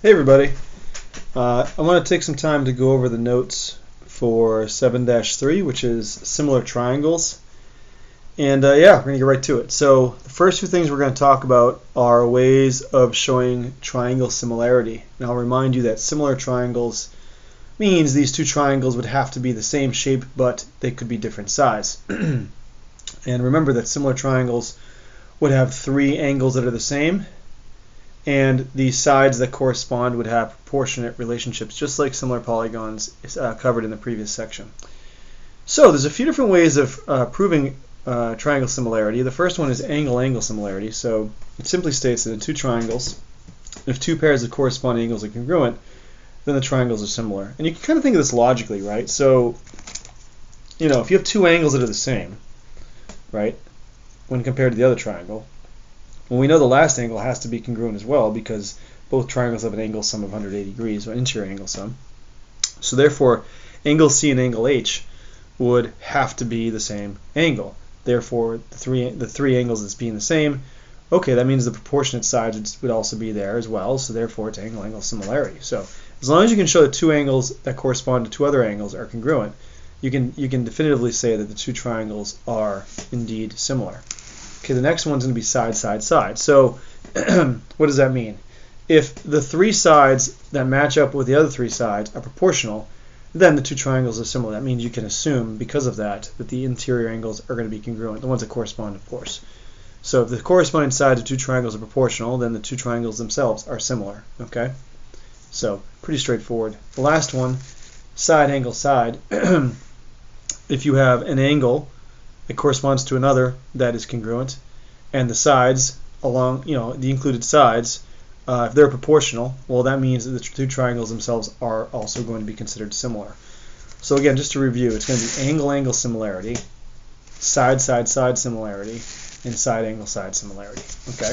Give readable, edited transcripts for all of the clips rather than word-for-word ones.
Hey everybody, I want to take some time to go over the notes for 7-3, which is similar triangles. And we're going to get right to it. So the first few things we're going to talk about are ways of showing triangle similarity. And I'll remind you that similar triangles means these two triangles would have to be the same shape, but they could be different size. And remember that similar triangles would have three angles that are the same, and the sides that correspond would have proportionate relationships, just like similar polygons covered in the previous section. So there's a few different ways of proving triangle similarity. The first one is angle-angle similarity. So it simply states that in two triangles, if two pairs of corresponding angles are congruent, then the triangles are similar. And you can kind of think of this logically, right? So, if you have two angles that are the same, right, when compared to the other triangle, well, we know the last angle has to be congruent as well because both triangles have an angle sum of 180 degrees, or interior angle sum. So therefore, angle C and angle H would have to be the same angle. Therefore, the three angles that's being the same, okay, that means the proportionate sides would also be there as well, so therefore it's angle-angle similarity. So as long as you can show that two angles that correspond to two other angles are congruent, you can definitively say that the two triangles are indeed similar. Okay, the next one's going to be side, side, side. So what does that mean? If the three sides that match up with the other three sides are proportional, then the two triangles are similar. That means you can assume, because of that the interior angles are going to be congruent, the ones that correspond, of course. So if the corresponding sides of two triangles are proportional, then the two triangles themselves are similar. Okay? So pretty straightforward. The last one, side, angle, side. If you have an angle it corresponds to another that is congruent, and the sides along, the included sides, if they're proportional, well, that means that the two triangles themselves are also going to be considered similar. So again, just to review, it's going to be angle-angle similarity, side-side-side similarity, and side-angle-side similarity. Okay?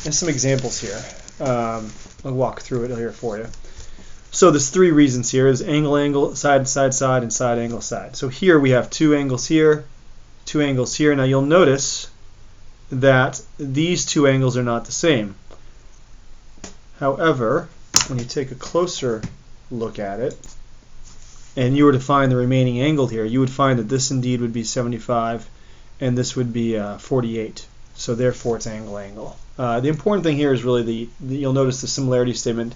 And some examples here. I'll walk through it here for you. So there's three reasons here. There's angle-angle, side-side-side, and side-angle-side. So here we have two angles here, two angles here. Now you'll notice that these two angles are not the same. However, when you take a closer look at it and you were to find the remaining angle here, you would find that this indeed would be 75 and this would be 48. So therefore it's angle-angle. The important thing here is really you'll notice the similarity statement.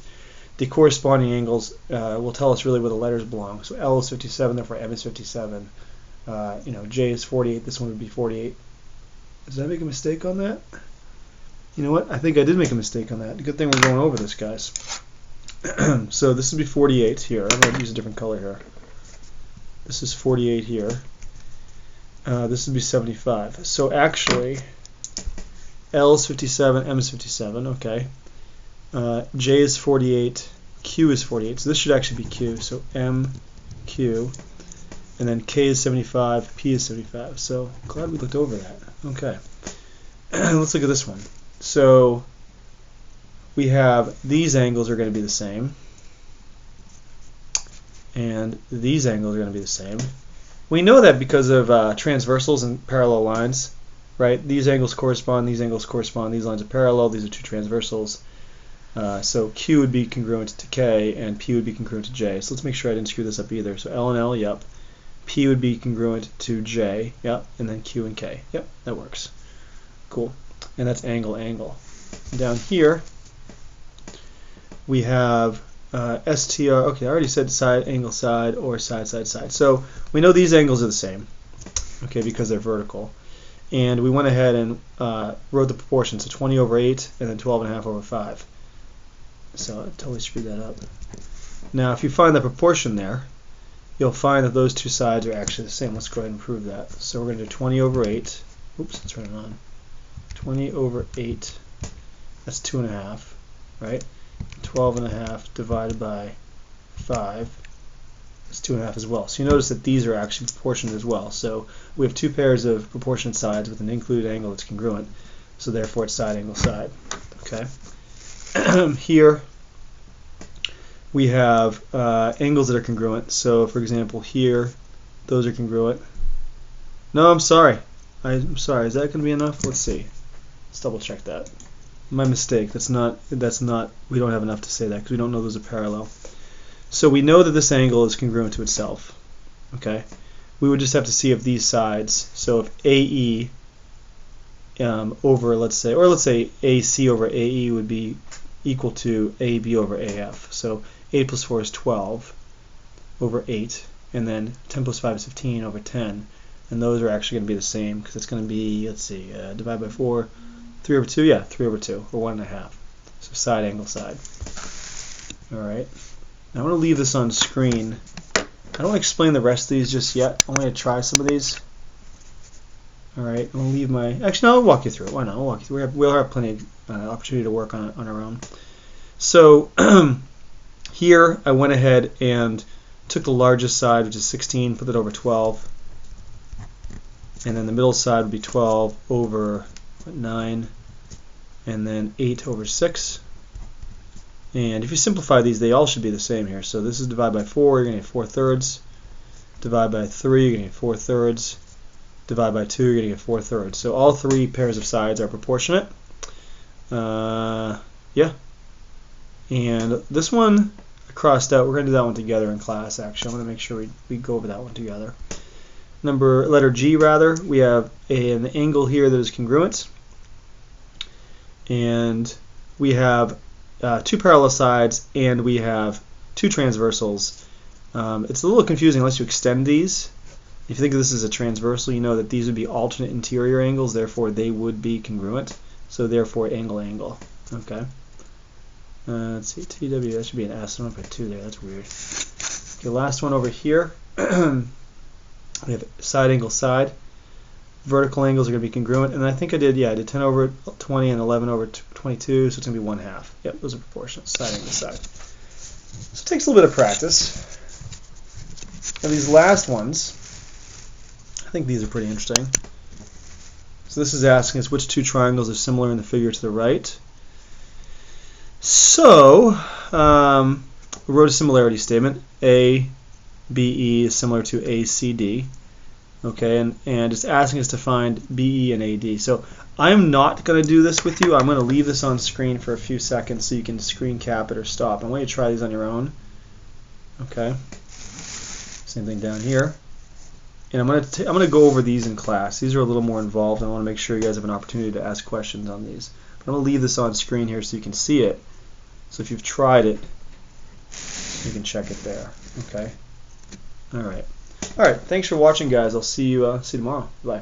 The corresponding angles will tell us really where the letters belong. So L is 57, therefore M is 57. J is 48, this one would be 48. Did I make a mistake on that? You know what? I think I did make a mistake on that. Good thing we're going over this, guys. So this would be 48 here. I'm going to use a different color here. This is 48 here. This would be 75. So actually, L is 57, M is 57, okay. J is 48, Q is 48. So this should actually be Q. So M, Q. And then K is 75, P is 75. So glad we looked over that. Okay. Let's look at this one. So we have these angles are going to be the same. And these angles are going to be the same. We know that because of transversals and parallel lines, right? These angles correspond, these angles correspond, these lines are parallel, these are two transversals. So Q would be congruent to K and P would be congruent to J. So let's make sure I didn't screw this up either. So L and L, yep. P would be congruent to J, yep, and then Q and K. Yep, that works. Cool. And that's angle-angle. Down here, we have STR. Okay, I already said side, angle, side, or side, side, side. So we know these angles are the same, okay, because they're vertical. And we went ahead and wrote the proportions, so 20 over 8 and then 12.5 over 5. So I totally screwed that up. Now, if you find the proportion there, you'll find that those two sides are actually the same. Let's go ahead and prove that. So we're going to do 20 over 8. Oops, let's turn it on. 20 over 8, that's 2.5, right? 12.5 divided by 5, that's 2.5 as well. So you notice that these are actually proportionate as well. So we have two pairs of proportionate sides with an included angle that's congruent. So therefore it's side, angle, side. Okay. Here we have angles that are congruent. So for example here, those are congruent. No, I'm sorry. Is that going to be enough? Let's see. Let's double check that. My mistake. That's not. We don't have enough to say that because we don't know those are parallel. So we know that this angle is congruent to itself. Okay. We would just have to see if these sides. So if AE over, let's say AC over AE would be equal to AB over AF. So 8 plus 4 is 12 over 8, and then 10 plus 5 is 15 over 10. And those are actually going to be the same because it's going to be, let's see, divide by 4, 3 over 2, yeah, 3 over 2, or 1.5. So side angle side. All right. Now I'm going to leave this on screen. I don't want to explain the rest of these just yet. I'm going to try some of these. All right. I'm going to leave my. Actually, no, I'll walk you through it. Why not? I'll walk you through it. We'll have plenty of opportunity to work on it on our own. So here I went ahead and took the largest side, which is 16, put it over 12. And then the middle side would be 12 over 9, and then 8 over 6. And if you simplify these, they all should be the same here. So this is divide by 4, you're going to get 4/3. Divide by 3, you're going to get 4/3. Divide by 2, you're going to get 4/3. So all three pairs of sides are proportionate. Yeah. And this one I crossed out. We're going to do that one together in class, actually. I'm going to make sure we go over that one together. Letter G, rather, we have an angle here that is congruent. And we have two parallel sides, and we have two transversals. It's a little confusing unless you extend these. If you think of this as a transversal, you know that these would be alternate interior angles, therefore they would be congruent. So therefore angle. Okay. Let's see, TW, that should be an S. I don't know if I put 2 there, that's weird. Okay, last one over here. We have side angle side. Vertical angles are going to be congruent, and I think I did 10 over 20 and 11 over 22, so it's going to be 1/2. Yep, those are proportional, side angle side. So it takes a little bit of practice. Now these last ones, I think these are pretty interesting. So this is asking us which two triangles are similar in the figure to the right. So we wrote a similarity statement. ABE is similar to ACD. Okay, and it's asking us to find BE and AD. So I'm not going to do this with you. I'm going to leave this on screen for a few seconds so you can screen cap it or stop. I want you to try these on your own. Okay. Same thing down here. And I'm going to go over these in class. These are a little more involved. I want to make sure you guys have an opportunity to ask questions on these. But I'm going to leave this on screen here so you can see it. So if you've tried it, you can check it there. Okay. All right. Thanks for watching, guys. I'll see you tomorrow. Bye.